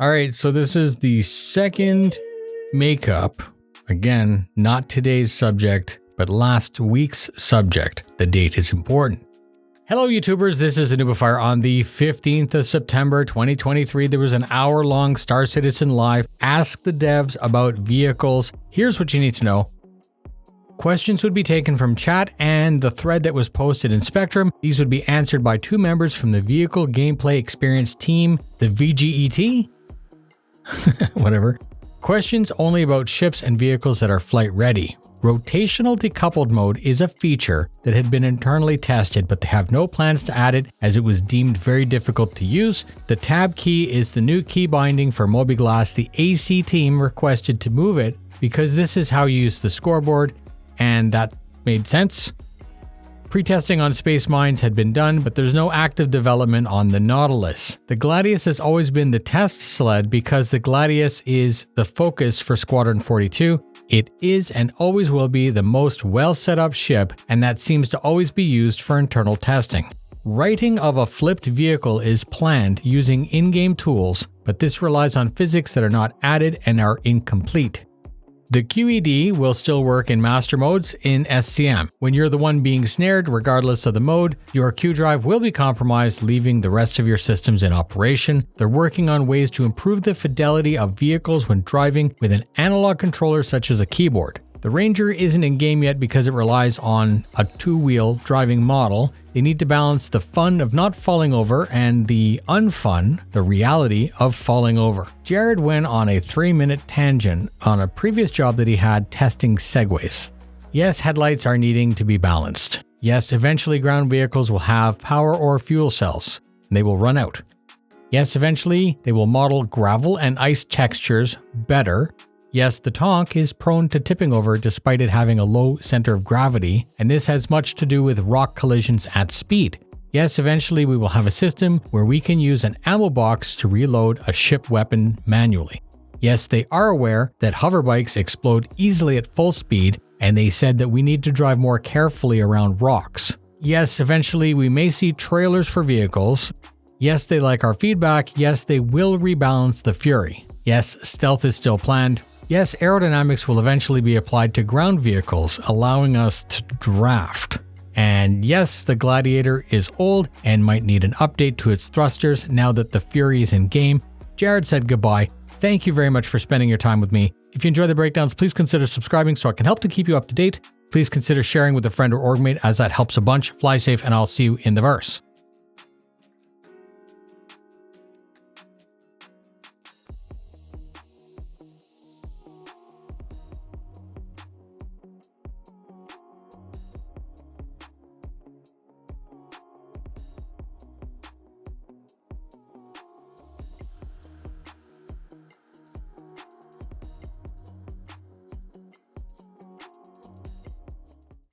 All right, so this is the second makeup. Again, not today's subject, but last week's subject. The date is important. Hello, YouTubers. This is a noobifier. On the 15th of September, 2023, there was an hour-long StarCitizen Live Ask the Devs about vehicles. Here's what you need to know. Questions would be taken from chat and the thread that was posted in Spectrum. These would be answered by two members from the Vehicle Gameplay Experience team, the VGET. Whatever. Questions only about ships and vehicles that are flight ready. Rotational decoupled mode is a feature that had been internally tested, but they have no plans to add it as it was deemed very difficult to use. The tab key is the new key binding for Mobiglass. The AC team requested to move it because this is how you use the scoreboard, and that made sense. Pre-testing on Space Mines had been done, but there's no active development on the Nautilus. The Gladius has always been the test sled because the Gladius is the focus for Squadron 42. It is and always will be the most well set up ship, and that seems to always be used for internal testing. Writing of a flipped vehicle is planned using in-game tools, but this relies on physics that are not added and are incomplete. The QED will still work in master modes in SCM. When you're the one being snared, regardless of the mode, your Q drive will be compromised, leaving the rest of your systems in operation. They're working on ways to improve the fidelity of vehicles when driving with an analog controller such as a keyboard. The Ranger isn't in game yet because it relies on a two-wheel driving model. They need to balance the fun of not falling over and the unfun, the reality of falling over. Jared went on a 3-minute tangent on a previous job that he had testing segways. Yes, headlights are needing to be balanced. Yes, eventually ground vehicles will have power or fuel cells, and they will run out. Yes, eventually they will model gravel and ice textures better. Yes, the Tonk is prone to tipping over despite it having a low center of gravity, and this has much to do with rock collisions at speed. Yes, eventually we will have a system where we can use an ammo box to reload a ship weapon manually. Yes, they are aware that hoverbikes explode easily at full speed, and they said that we need to drive more carefully around rocks. Yes, eventually we may see trailers for vehicles. Yes, they like our feedback. Yes, they will rebalance the Fury. Yes, stealth is still planned. Yes, aerodynamics will eventually be applied to ground vehicles, allowing us to draft. And yes, the Gladiator is old and might need an update to its thrusters now that the Fury is in game. Jared said goodbye. Thank you very much for spending your time with me. If you enjoy the breakdowns, please consider subscribing so I can help to keep you up to date. Please consider sharing with a friend or org mate as that helps a bunch. Fly safe, and I'll see you in the verse.